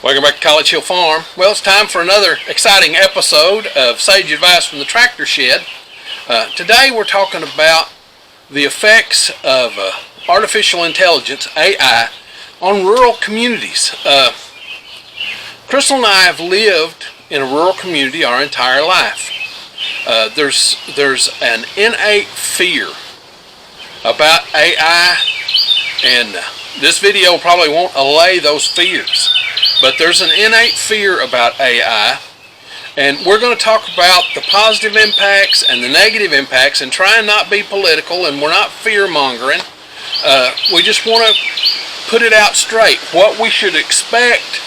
Welcome back to College Hill Farm. Well, it's time for another exciting episode of Sage Advice from the Tractor Shed. Today we're talking about the effects of artificial intelligence, AI, on rural communities. Crystal and I have lived in a rural community our entire life. There's an innate fear about AI, and this video probably won't allay those fears. But there's an innate fear about AI, and we're going to talk about the positive impacts and the negative impacts, and try and not be political, and we're not fear-mongering. We just want to put it out straight, what we should expect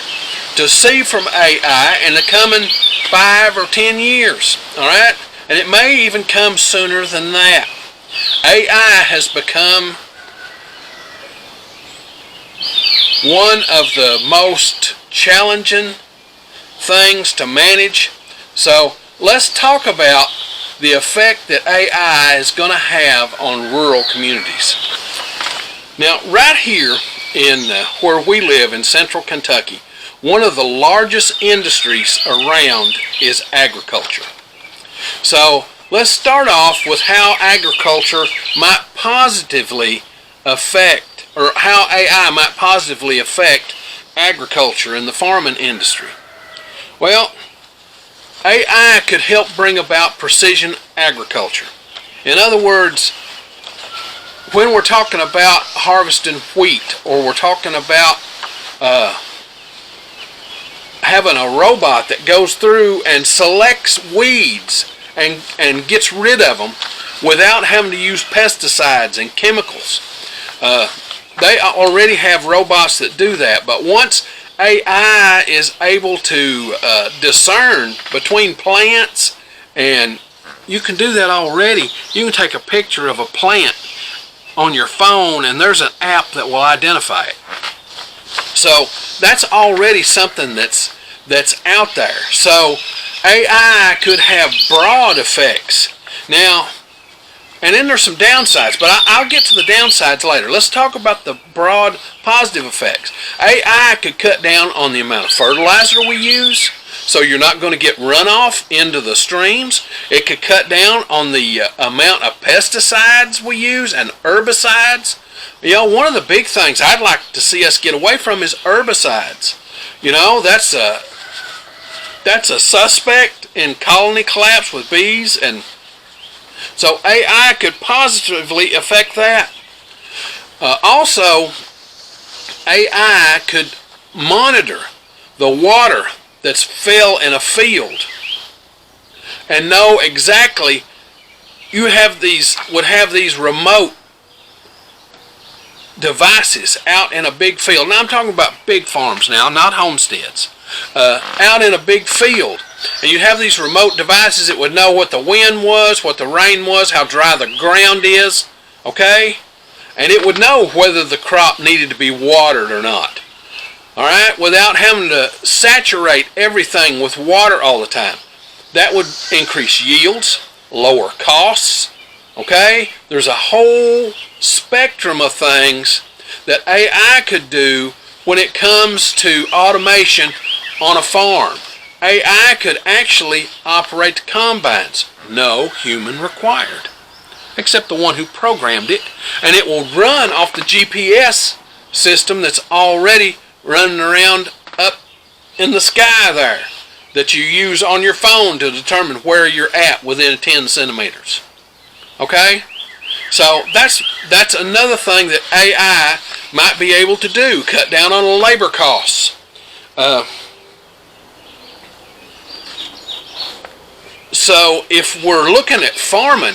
to see from AI in the coming 5 or 10 years, all right? And it may even come sooner than that. AI has become one of the most challenging things to manage. So let's talk about the effect that AI is going to have on rural communities. Now, right here in where we live in central Kentucky, one of the largest industries around is agriculture. So let's start off with how agriculture might positively affect, or how AI might positively affect agriculture and the farming industry. Well, AI could help bring about precision agriculture. In other words, when we're talking about harvesting wheat, or we're talking about having a robot that goes through and selects weeds and gets rid of them without having to use pesticides and chemicals. They already have robots that do that, but once AI is able to discern between plants, and you can do that already. You can take a picture of a plant on your phone, and there's an app that will identify it. So that's already something that's out there. So AI could have broad effects. Now, and then there's some downsides, but I'll get to the downsides later. Let's talk about the broad positive effects. AI could cut down on the amount of fertilizer we use, so you're not going to get runoff into the streams. It could cut down on the amount of pesticides we use and herbicides. You know, one of the big things I'd like to see us get away from is herbicides. You know, that's a suspect in colony collapse with bees, and so AI could positively affect that. Also, AI could monitor the water that's fell in a field and know exactly. You would have these remote devices out in a big field. Now I'm talking about big farms now, not homesteads. Out in a big field. And you'd have these remote devices that would know what the wind was, what the rain was, how dry the ground is, okay? And it would know whether the crop needed to be watered or not, all right, without having to saturate everything with water all the time. That would increase yields, lower costs, okay? There's a whole spectrum of things that AI could do when it comes to automation on a farm. AI could actually operate the combines, no human required, except the one who programmed it, and it will run off the GPS system that's already running around up in the sky there, that you use on your phone to determine where you're at within 10 centimeters. Okay? So that's another thing that AI might be able to do, cut down on labor costs. So if we're looking at farming,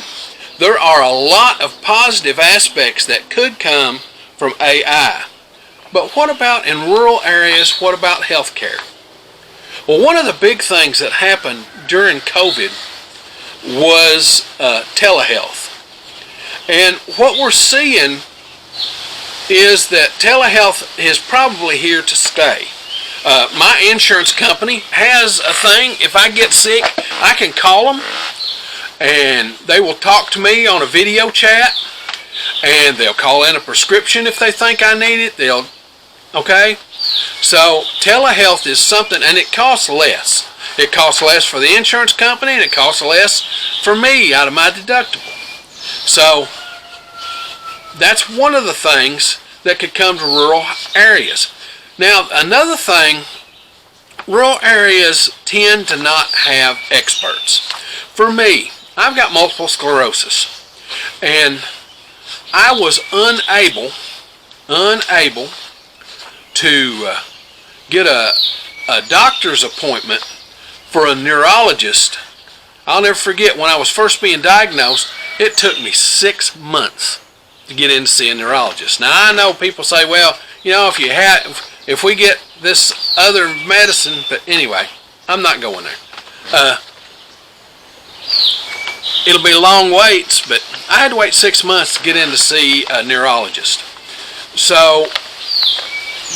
there are a lot of positive aspects that could come from AI. But what about in rural areas? What about healthcare? Well, one of the big things that happened during COVID was telehealth. And what we're seeing is that telehealth is probably here to stay. My insurance company has a thing. If I get sick, I can call them, and they will talk to me on a video chat, and they'll call in a prescription if they think I need it. Okay? So telehealth is something, and it costs less. It costs less for the insurance company, and it costs less for me out of my deductible. So that's one of the things that could come to rural areas. Now, another thing, rural areas tend to not have experts. For me, I've got multiple sclerosis, and I was unable to get a doctor's appointment for a neurologist. I'll never forget when I was first being diagnosed, it took me 6 months to get in to see a neurologist. Now I know people say, well, you know, if we get this other medicine, but anyway, I'm not going there. It'll be long waits, but I had to wait 6 months to get in to see a neurologist. So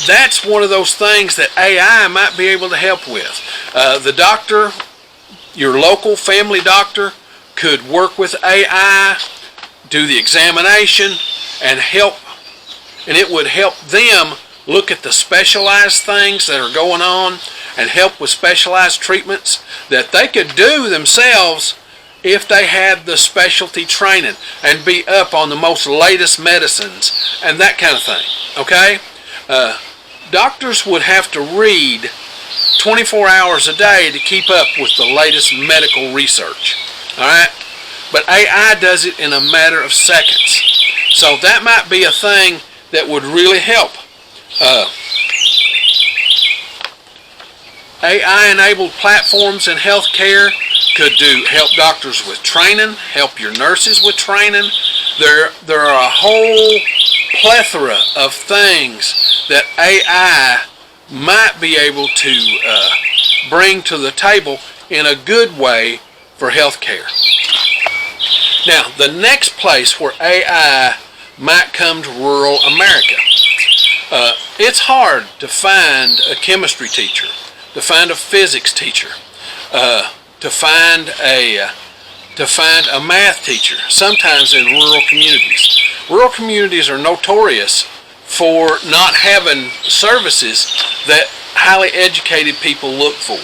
that's one of those things that AI might be able to help with. The doctor, your local family doctor, could work with AI, do the examination, and it would help them look at the specialized things that are going on and help with specialized treatments that they could do themselves if they had the specialty training and be up on the most latest medicines and that kind of thing. Okay? Doctors would have to read 24 hours a day to keep up with the latest medical research. Alright? But AI does it in a matter of seconds. So that might be a thing that would really help. AI-enabled platforms in healthcare could help doctors with training, help your nurses with training. There are a whole plethora of things that AI might be able to bring to the table in a good way for healthcare. Now, the next place where AI might come to rural America. It's hard to find a chemistry teacher, to find a physics teacher, to find a math teacher, sometimes in rural communities. Rural communities are notorious for not having services that highly educated people look for.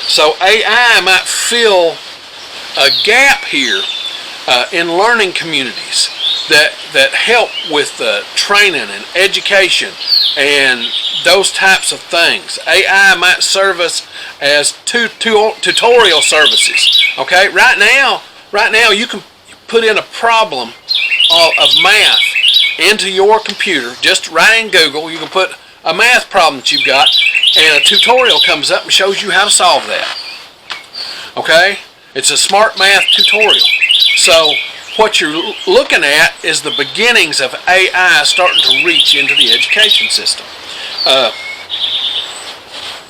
So AI might fill a gap here in learning communities that help with training and education and those types of things. AI might serve us as tutorial services. Okay, right now you can put in a problem of math into your computer. Just right in Google, you can put a math problem that you've got, and a tutorial comes up and shows you how to solve that. Okay, it's a smart math tutorial. So what you're looking at is the beginnings of AI starting to reach into the education system.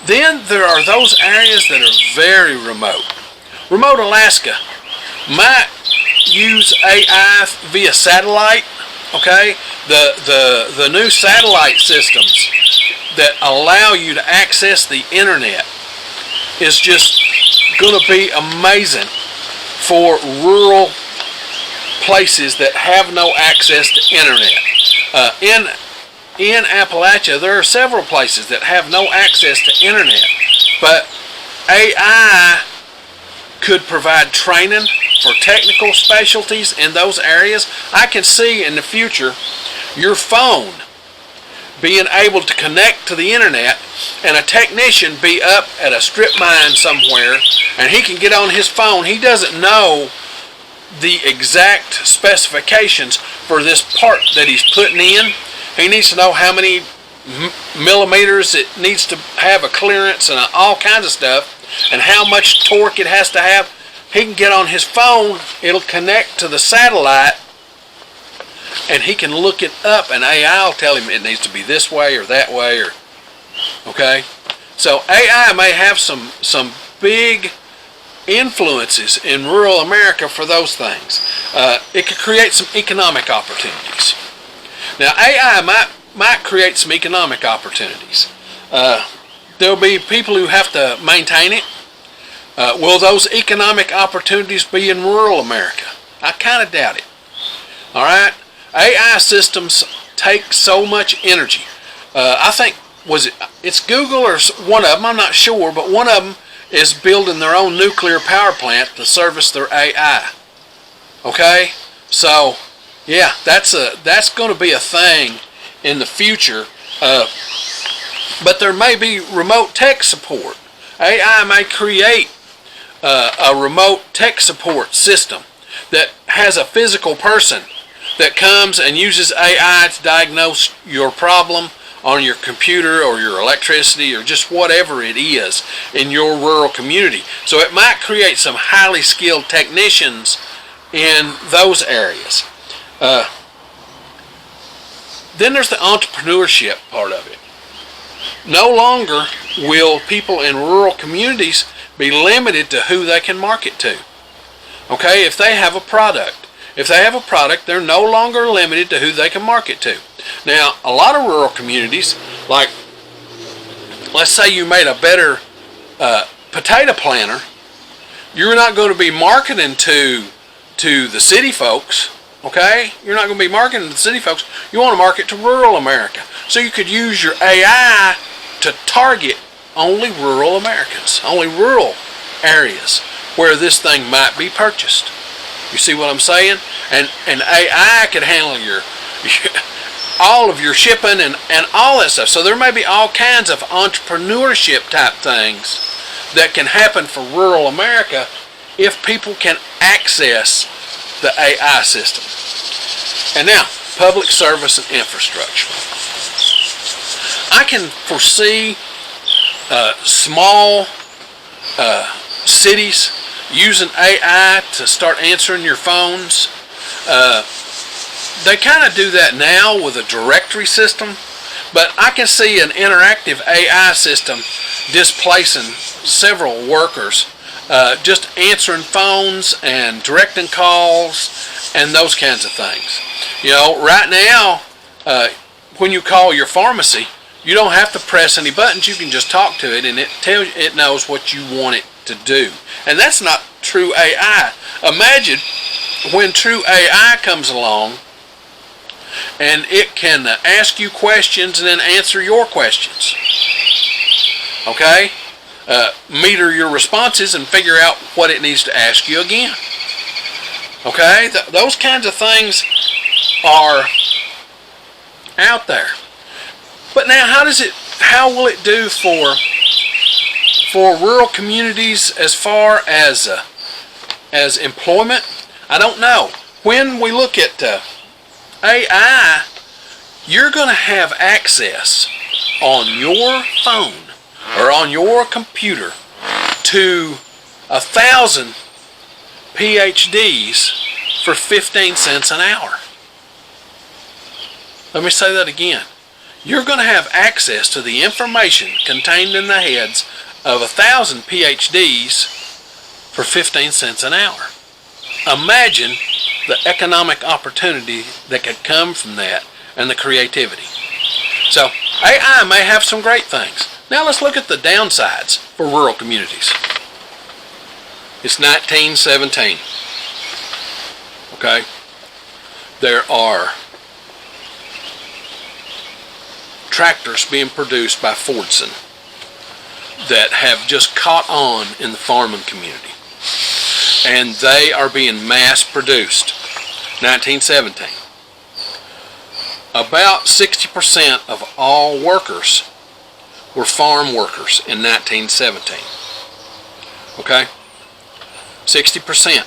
Then there are those areas that are very remote. Remote Alaska might use AI via satellite. Okay, the new satellite systems that allow you to access the internet is just going to be amazing for rural places that have no access to internet. In Appalachia, there are several places that have no access to internet, but AI could provide training for technical specialties in those areas. I can see in the future your phone being able to connect to the internet and a technician be up at a strip mine somewhere and he can get on his phone. He doesn't know the exact specifications for this part that he's putting in. He needs to know how many millimeters it needs to have a clearance and all kinds of stuff, and how much torque it has to have. He can get on his phone, it'll connect to the satellite, and he can look it up, and AI will tell him it needs to be this way or that way. Or okay, so AI may have some big influences in rural America for those things. It could create some economic opportunities. Now AI might create some economic opportunities. There'll be people who have to maintain it. Will those economic opportunities be in rural America? I kind of doubt it. Alright? AI systems take so much energy. I think it's Google or one of them, I'm not sure, but one of them is building their own nuclear power plant to service their AI. Okay? So, yeah, that's going to be a thing in the future. But there may be remote tech support. AI may create a remote tech support system that has a physical person that comes and uses AI to diagnose your problem on your computer or your electricity or just whatever it is in your rural community. So it might create some highly skilled technicians in those areas. Then there's the entrepreneurship part of it. No longer will people in rural communities be limited to who they can market to. Okay, if they have a product, they're no longer limited to who they can market to. Now, a lot of rural communities, like, let's say you made a better potato planter, you're not going to be marketing to the city folks. Okay, you're not going to be marketing to the city folks. You want to market to rural America. So you could use your AI to target only rural Americans, only rural areas where this thing might be purchased. You see what I'm saying? And AI could handle all of your shipping and all that stuff. So there may be all kinds of entrepreneurship type things that can happen for rural America if people can access the AI system. And now, public service and infrastructure. I can foresee small cities using AI to start answering your phones. They kind of do that now with a directory system, but I can see an interactive AI system displacing several workers, just answering phones and directing calls and those kinds of things. You know, right now, when you call your pharmacy, you don't have to press any buttons. You can just talk to it, and it knows what you want it to do. And that's not true AI. Imagine when true AI comes along, and it can ask you questions and then answer your questions. Okay? Meter your responses and figure out what it needs to ask you again. Okay? Those kinds of things are out there. But now, how will it do for rural communities as far as employment? I don't know. When we look at AI, you're going to have access on your phone or on your computer to 1,000 PhDs for 15 cents an hour. Let me say that again. You're going to have access to the information contained in the heads of 1,000 PhDs for 15 cents an hour. Imagine the economic opportunity that could come from that and the creativity. So AI may have some great things. Now let's look at the downsides for rural communities. It's 1917. Okay? There are tractors being produced by Fordson that have just caught on in the farming community. And they are being mass produced. 1917. About 60% of all workers were farm workers in 1917. Okay? 60%.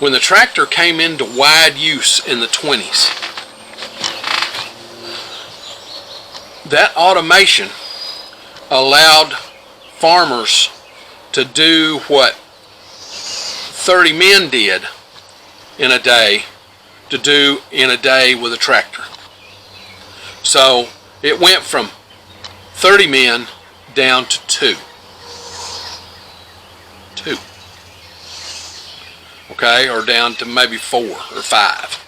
When the tractor came into wide use in the 20s, that automation allowed farmers to do what 30 men did in a day to do in a day with a tractor. So it went from 30 men down to 2. Okay, or down to maybe 4 or 5.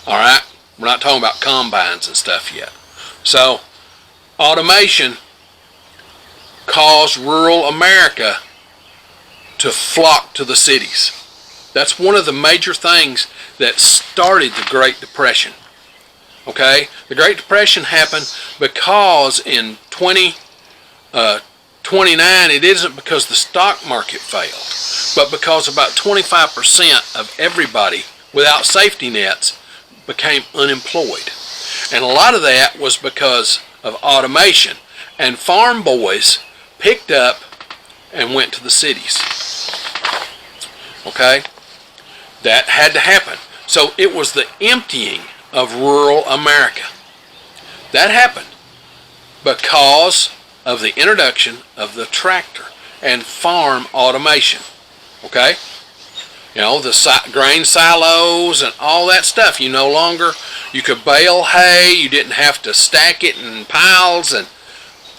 Alright, we're not talking about combines and stuff yet. So automation caused rural America to flock to the cities. That's one of the major things that started the Great Depression. Okay, the Great Depression happened because in 2029, it isn't because the stock market failed, but because about 25% of everybody without safety nets became unemployed. And a lot of that was because of automation. And farm boys picked up and went to the cities. Okay? That had to happen. So it was the emptying of rural America. That happened because of the introduction of the tractor and farm automation. Okay? You know, the grain silos and all that stuff. You could bale hay. You didn't have to stack it in piles. And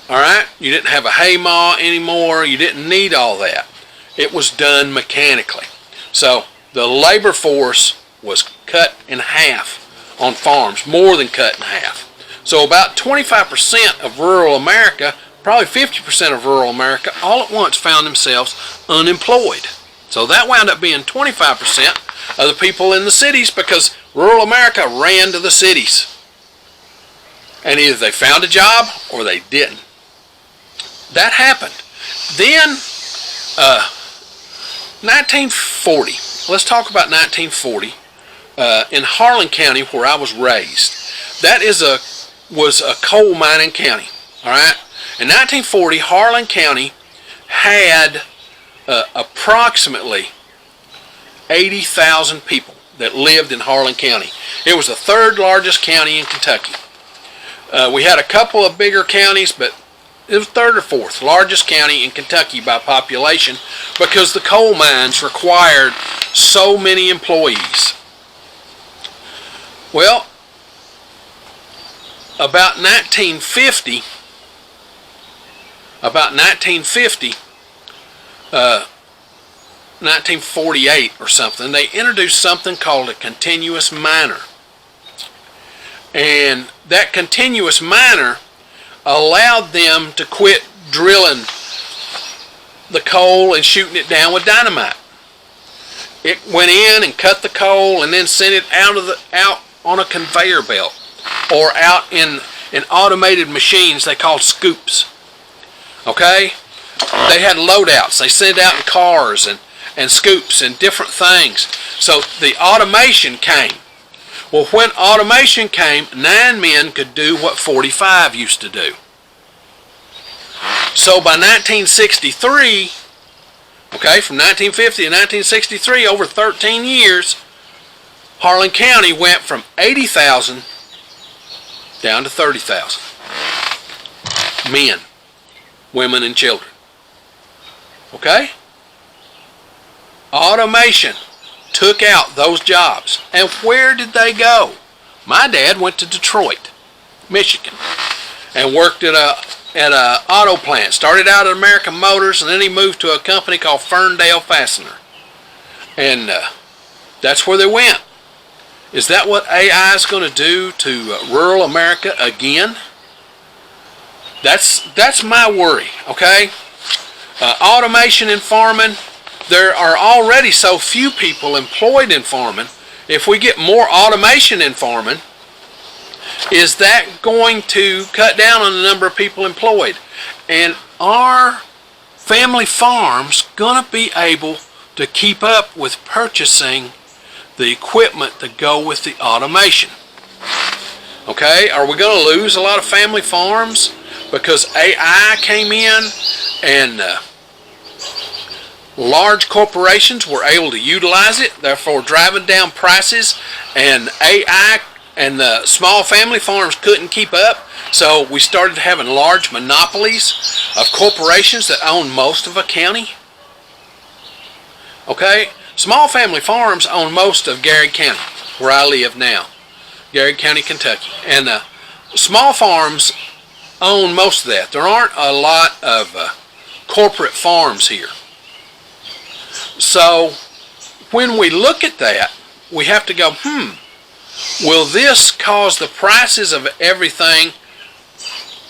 all right, you didn't have a hay mow anymore. You didn't need all that. It was done mechanically. So the labor force was cut in half on farms, more than cut in half. So about 25% of rural America, probably 50% of rural America, all at once found themselves unemployed. So that wound up being 25% of the people in the cities, because rural America ran to the cities. And either they found a job or they didn't. That happened. Then, 1940. Let's talk about 1940 in Harlan County, where I was raised. That was a coal mining county. All right. In 1940, Harlan County had approximately 80,000 people that lived in Harlan County. It was the third largest county in Kentucky. We had a couple of bigger counties, but it was third or fourth largest county in Kentucky by population, because the coal mines required so many employees. Well, about 1950, 1948 or something, they introduced something called a continuous miner. And that continuous miner allowed them to quit drilling the coal and shooting it down with dynamite. It went in and cut the coal and then sent it out on a conveyor belt, or out in automated machines they called scoops. Okay? They had loadouts. They sent it out in cars and scoops and different things. So the automation came. Well, when automation came, 9 men could do what 45 used to do. So by 1963, okay, from 1950 to 1963, over 13 years, Harlan County went from 80,000 down to 30,000. Men, women, and children. Okay? Automation took out those jobs. And where did they go? My dad went to Detroit, Michigan, and worked at a auto plant. Started out at American Motors, and then he moved to a company called Ferndale Fastener. And that's where they went. Is that what AI is going to do to rural America again? That's my worry, okay? Automation in farming. There are already so few people employed in farming. If we get more automation in farming, is that going to cut down on the number of people employed? And are family farms going to be able to keep up with purchasing the equipment to go with the automation? Okay, are we going to lose a lot of family farms because AI came in and large corporations were able to utilize it, therefore driving down prices, and AI and the small family farms couldn't keep up? So we started having large monopolies of corporations that own most of a county. Okay, small family farms own most of Garrett County, where I live now, Garrett County, Kentucky. And small farms own most of that. There aren't a lot of corporate farms here. So when we look at that, we have to go, will this cause the prices of everything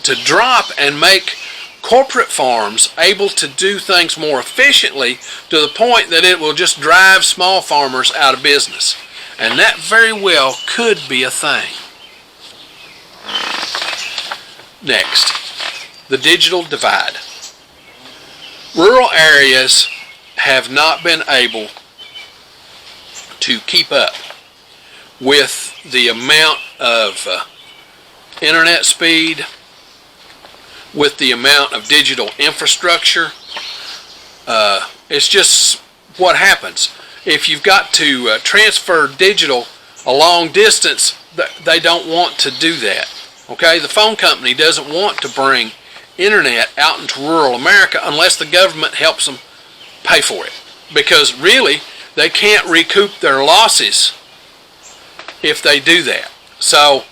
to drop and make corporate farms able to do things more efficiently, to the point that it will just drive small farmers out of business? And that very well could be a thing. Next, the digital divide. Rural areas have not been able to keep up with the amount of internet speed, with the amount of digital infrastructure. It's just what happens. If you've got to transfer digital a long distance, they don't want to do that. Okay, the phone company doesn't want to bring internet out into rural America unless the government helps them pay for it, because really they can't recoup their losses if they do that. So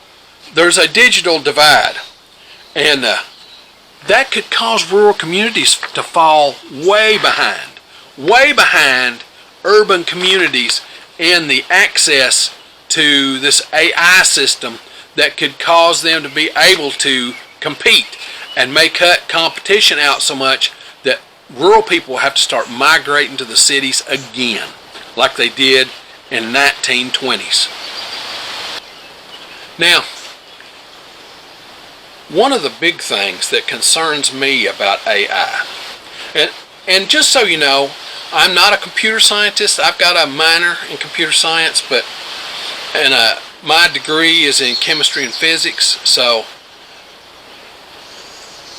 there's a digital divide, and that could cause rural communities to fall way behind urban communities in the access to this AI system that could cause them to be able to compete and may cut competition out so much that rural people have to start migrating to the cities again, like they did in 1920s. Now, one of the big things that concerns me about AI, and just so you know, I'm not a computer scientist. I've got a minor in computer science, and my degree is in chemistry and physics, so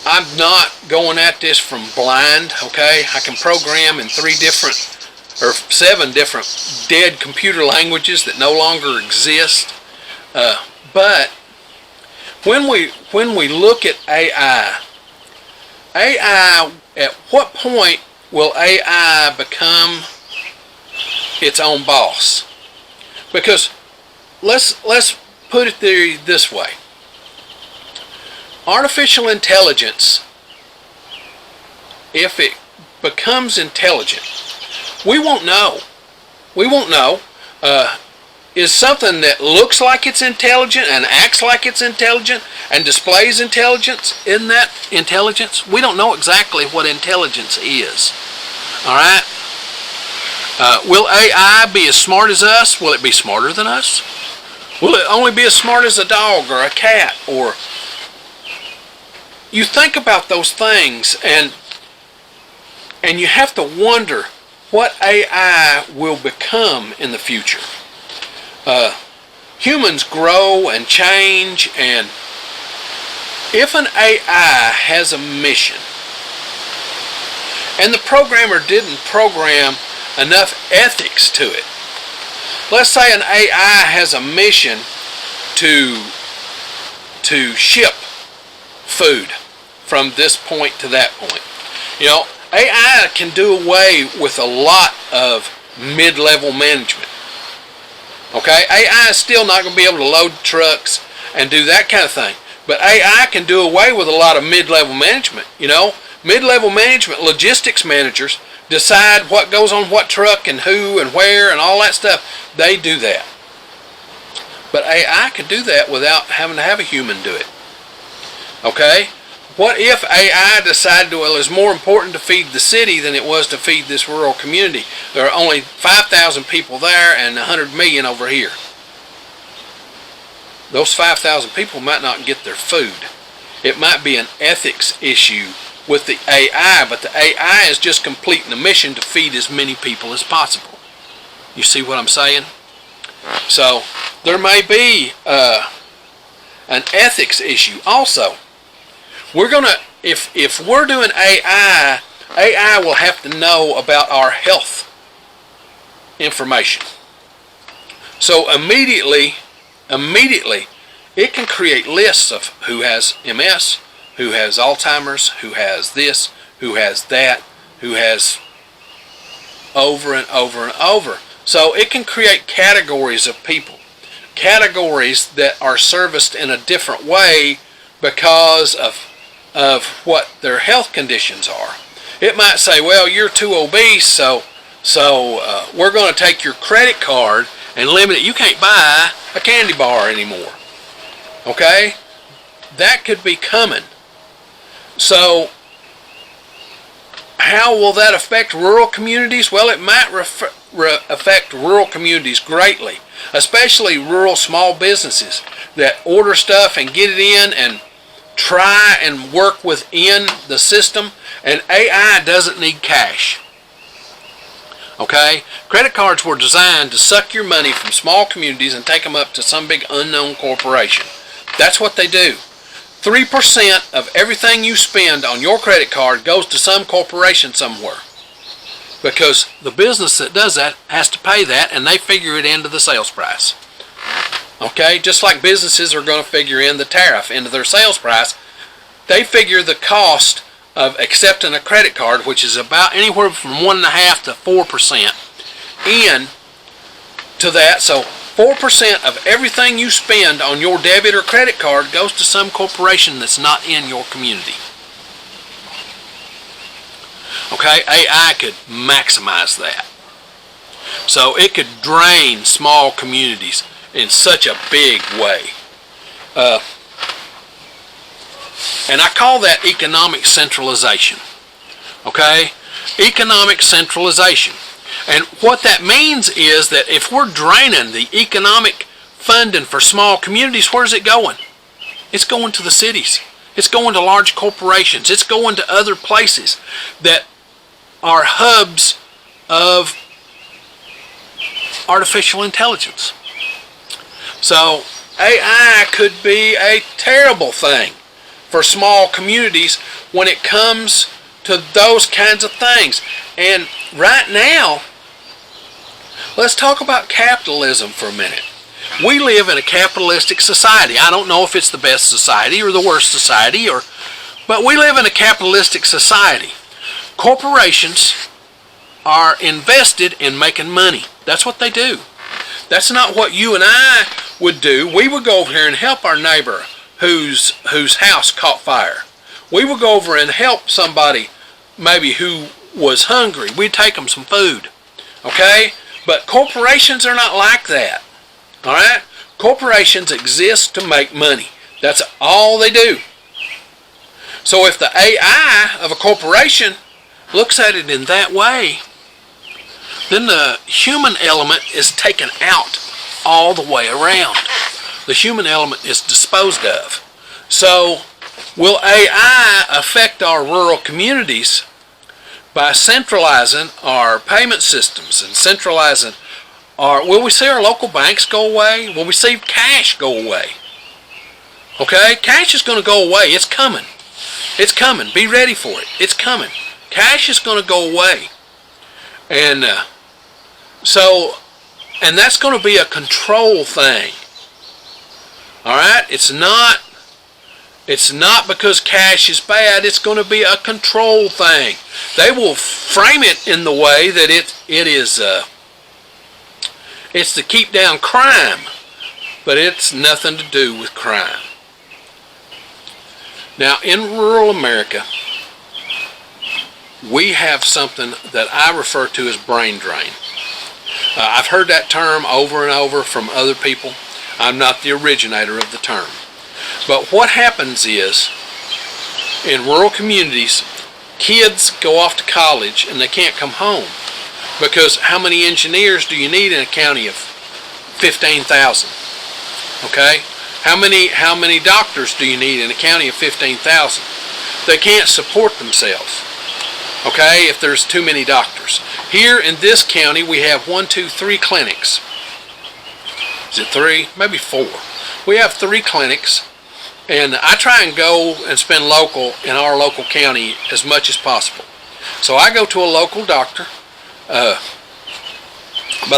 I'm not going at this from blind, okay? I can program in 7 different dead computer languages that no longer exist. But when we look at AI, at what point will AI become its own boss? Because let's put it this way. Artificial intelligence, if it becomes intelligent, we won't know. We won't know. Is something that looks like it's intelligent and acts like it's intelligent and displays intelligence, isn't that intelligence? We don't know exactly what intelligence is. All right? Will AI be as smart as us? Will it be smarter than us? Will it only be as smart as a dog or a cat? Or you think about those things, and you have to wonder what AI will become in the future. Humans grow and change, and if an AI has a mission, and the programmer didn't program enough ethics to it, let's say an AI has a mission to ship food from this point to that point. You know, AI can do away with a lot of mid-level management. Okay, AI is still not going to be able to load trucks and do that kind of thing. But AI can do away with a lot of mid-level management. You know, mid-level management, logistics managers decide what goes on what truck and who and where and all that stuff. They do that. But AI can do that without having to have a human do it. Okay? What if AI decided, well, it's more important to feed the city than it was to feed this rural community? There are only 5,000 people there and 100 million over here. Those 5,000 people might not get their food. It might be an ethics issue with the AI, but the AI is just completing a mission to feed as many people as possible. You see what I'm saying? So there may be an ethics issue also. We're gonna, if we're doing AI will have to know about our health information. So immediately, it can create lists of who has MS, who has Alzheimer's, who has this, who has that, who has over and over and over. So it can create categories of people, categories that are serviced in a different way because of what their health conditions are. It might say, well, you're too obese, so we're going to take your credit card and limit it. You can't buy a candy bar anymore. Okay? That could be coming. So how will that affect rural communities? Well, it might affect rural communities greatly, especially rural small businesses that order stuff and get it in, and try and work within the system, and AI doesn't need cash. Okay? Credit cards were designed to suck your money from small communities and take them up to some big unknown corporation. That's what they do. 3% of everything you spend on your credit card goes to some corporation somewhere. Because the business that does that has to pay that, and they figure it into the sales price. Okay? Just like businesses are going to figure in the tariff into their sales price, they figure the cost of accepting a credit card, which is about anywhere from 1.5% to 4%, in to that. So 4% of everything you spend on your debit or credit card goes to some corporation that's not in your community. Okay, AI could maximize that. So it could drain small communities in such a big way. And I call that economic centralization. Okay? Economic centralization. And what that means is that if we're draining the economic funding for small communities, where's it going? It's going to the cities. It's going to large corporations. It's going to other places that are hubs of artificial intelligence. So AI could be a terrible thing for small communities when it comes to those kinds of things. And right now, let's talk about capitalism for a minute. We live in a capitalistic society. I don't know if it's the best society or the worst society, but we live in a capitalistic society. Corporations are invested in making money. That's what they do. That's not what you and I would do. We would go over here and help our neighbor whose house caught fire. We would go over and help somebody maybe who was hungry. We'd take them some food. Okay? But corporations are not like that. All right? Corporations exist to make money. That's all they do. So if the AI of a corporation looks at it in that way, then the human element is taken out all the way around. The human element is disposed of. So will AI affect our rural communities by centralizing our payment systems and centralizing our... Will we see our local banks go away? Will we see cash go away? Okay? Cash is going to go away. It's coming. It's coming. Be ready for it. It's coming. Cash is going to go away. And and that's going to be a control thing. All right? It's not because cash is bad. It's going to be a control thing. They will frame it in the way that it's to keep down crime, but it's nothing to do with crime. Now, in rural America, we have something that I refer to as brain drain. I've heard that term over and over from other people. I'm not the originator of the term. But what happens is, in rural communities, kids go off to college and they can't come home. Because how many engineers do you need in a county of 15,000? Okay? How many doctors do you need in a county of 15,000? They can't support themselves. Okay? If there's too many doctors. Here in this county we have 3 clinics. Is it 3? Maybe 4. We have 3 clinics. And I try and go and spend local in our local county as much as possible. So I go to a local doctor, but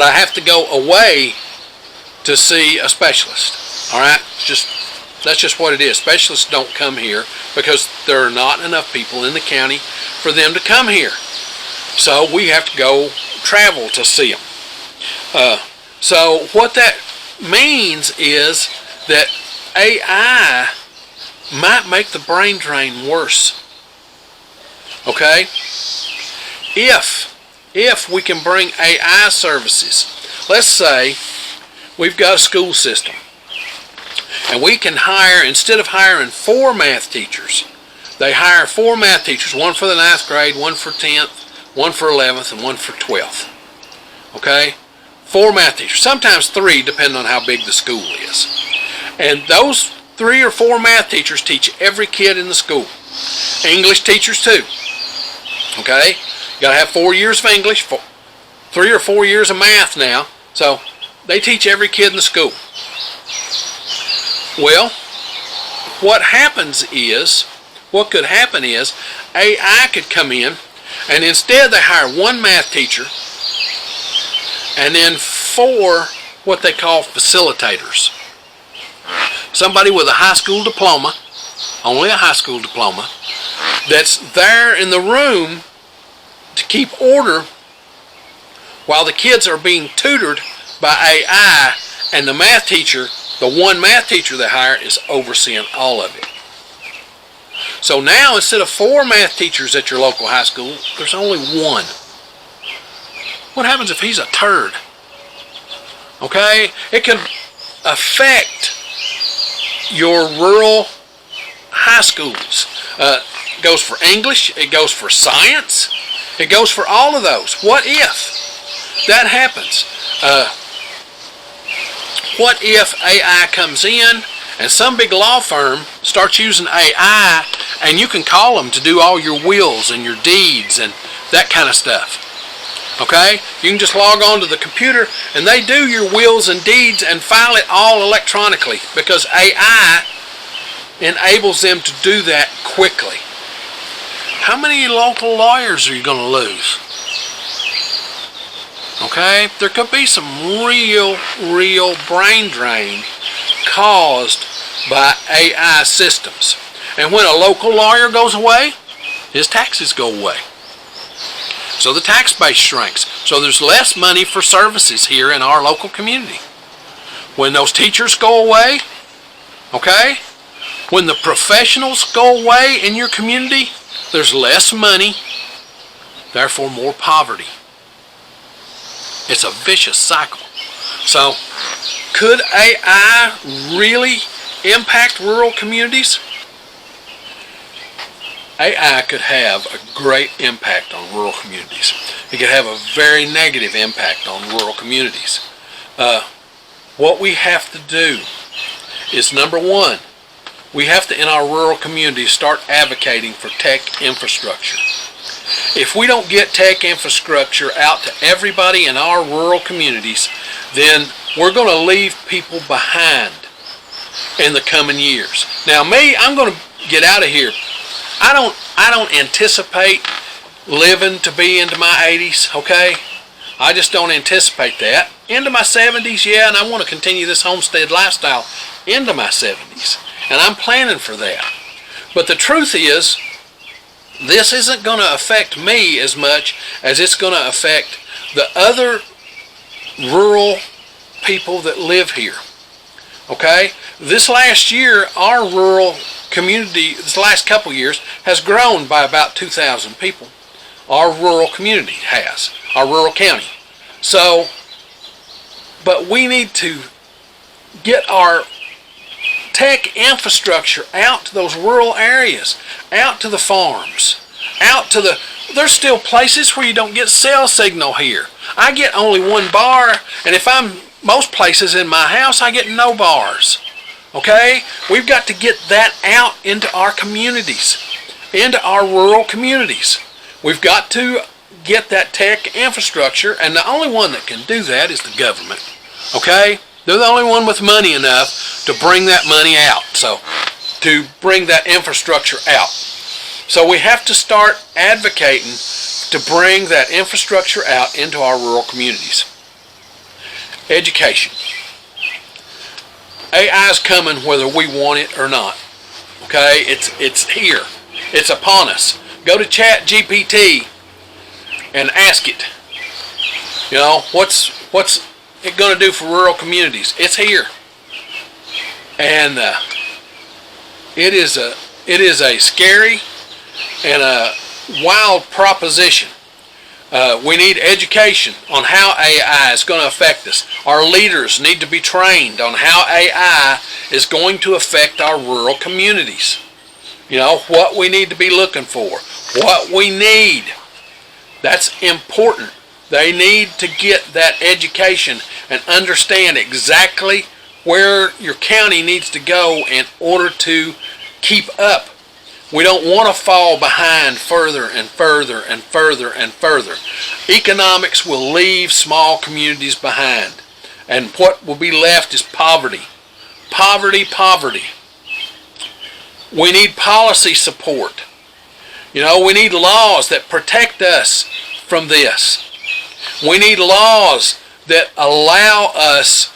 I have to go away to see a specialist. All right? That's just what it is. Specialists don't come here because there are not enough people in the county for them to come here. So we have to go travel to see them. So what that means is that AI might make the brain drain worse. Okay? If we can bring AI services, let's say we've got a school system and we can hire, instead of hiring 4 math teachers, they hire 4 math teachers, one for the 9th grade, one for 10th, one for 11th, and one for 12th. Okay? 4 math teachers, sometimes 3 depending on how big the school is. And those 3 or 4 math teachers teach every kid in the school. English teachers too. Okay? You got to have 4 years of English, 3 or 4 years of math now. So they teach every kid in the school. Well, what could happen is AI could come in, and instead they hire 1 math teacher and then 4 what they call facilitators. Somebody with a high school diploma, only a high school diploma, that's there in the room to keep order while the kids are being tutored by AI, and the math teacher, the 1 math teacher they hire, is overseeing all of it. So now, instead of 4 math teachers at your local high school, there's only 1. What happens if he's a turd? Okay? It can affect your rural high schools. It goes for English, it goes for science, it goes for all of those. What if that happens? What if AI comes in and some big law firm starts using AI, and you can call them to do all your wills and your deeds and that kind of stuff? Okay? You can just log on to the computer and they do your wills and deeds and file it all electronically, because AI enables them to do that quickly. How many local lawyers are you going to lose? Okay? There could be some real brain drain caused by AI systems. And when a local lawyer goes away, his taxes go away. So the tax base shrinks. So there's less money for services here in our local community. When those teachers go away, okay, when the professionals go away in your community, there's less money, therefore more poverty. It's a vicious cycle. So, could AI really impact rural communities? AI could have a great impact on rural communities. It could have a very negative impact on rural communities. What we have to do is, number 1, we have to, in our rural communities, start advocating for tech infrastructure. If we don't get tech infrastructure out to everybody in our rural communities, then we're going to leave people behind in the coming years. Now me, I'm going to get out of here. I don't anticipate living to be into my 80s, okay? I just don't anticipate that. Into my 70s, yeah, and I want to continue this homestead lifestyle into my 70s. And I'm planning for that. But the truth is, this isn't going to affect me as much as it's going to affect the other rural people that live here. Okay? This last year, our rural community, this last couple years, has grown by about 2,000 people. Our rural community has. Our rural county. So, but we need to get our tech infrastructure out to those rural areas, out to the farms, out to the... There's still places where you don't get cell signal here. I get only 1 bar, and if I'm most places in my house, I get no bars. Okay? We've got to get that out into our communities, into our rural communities. We've got to get that tech infrastructure, and the only one that can do that is the government. Okay? They're the only one with money enough to bring that money out, so to bring that infrastructure out. So we have to start advocating to bring that infrastructure out into our rural communities. Education. AI is coming whether we want it or not. Okay? It's here. It's upon us. Go to ChatGPT and ask it. You know, what's it going to do for rural communities? It's here. And it is a scary and a wild proposition. We need education on how AI is going to affect us. Our leaders need to be trained on how AI is going to affect our rural communities. You know, what we need to be looking for, what we need. That's important. They need to get that education and understand exactly where your county needs to go in order to keep up. We don't want to fall behind further and further and further and further. Economics will leave small communities behind. And what will be left is poverty. Poverty, poverty. We need policy support. You know, we need laws that protect us from this. We need laws that allow us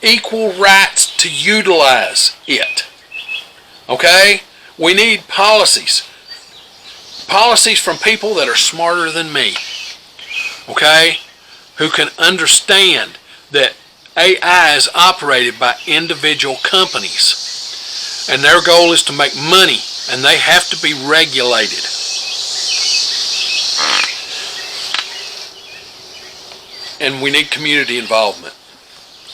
equal rights to utilize it. Okay? We need policies. Policies from people that are smarter than me. Okay? Who can understand that AI is operated by individual companies. And their goal is to make money. And they have to be regulated. And we need community involvement.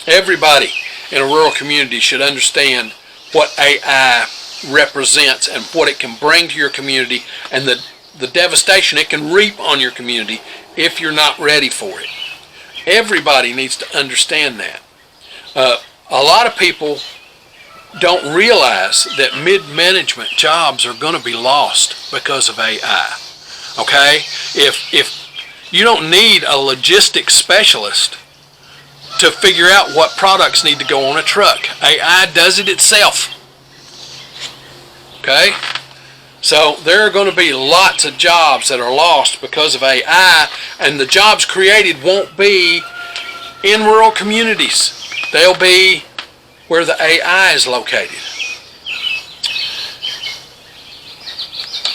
Everybody in a rural community should understand what AI represents and what it can bring to your community and the devastation it can reap on your community if you're not ready for it. Everybody needs to understand that. A lot of people don't realize that mid-management jobs are going to be lost because of AI. Okay? If you don't need a logistics specialist to figure out what products need to go on a truck. AI does it itself. Okay? So there are going to be lots of jobs that are lost because of AI, and the jobs created won't be in rural communities. They'll be where the AI is located.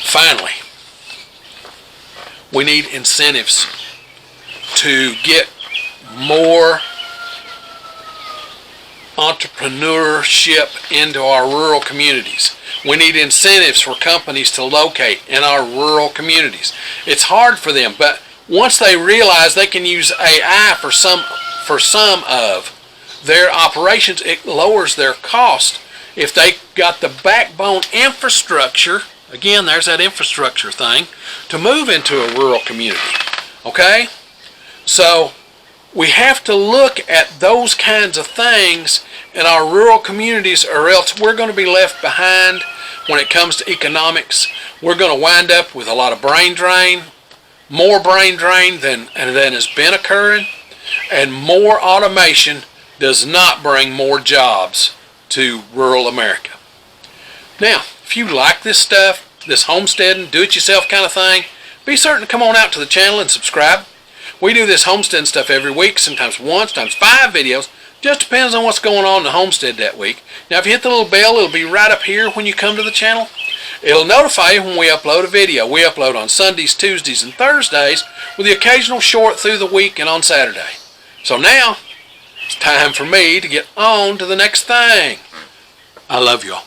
Finally, we need incentives to get more entrepreneurship into our rural communities. We need incentives for companies to locate in our rural communities. It's hard for them, but once they realize they can use AI for some of their operations, it lowers their cost. If they got the backbone infrastructure, again, there's that infrastructure thing, to move into a rural community. Okay? So we have to look at those kinds of things in our rural communities, or else we're going to be left behind when it comes to economics. We're going to wind up with a lot of brain drain, more brain drain than has been occurring, and more automation does not bring more jobs to rural America. Now, if you like this stuff, this homesteading, do-it-yourself kind of thing, be certain to come on out to the channel and subscribe. We do this homesteading stuff every week, sometimes 1, sometimes 5 videos. Just depends on what's going on in the homestead that week. Now, if you hit the little bell, it'll be right up here when you come to the channel. It'll notify you when we upload a video. We upload on Sundays, Tuesdays, and Thursdays, with the occasional short through the week and on Saturday. So now, it's time for me to get on to the next thing. I love you all.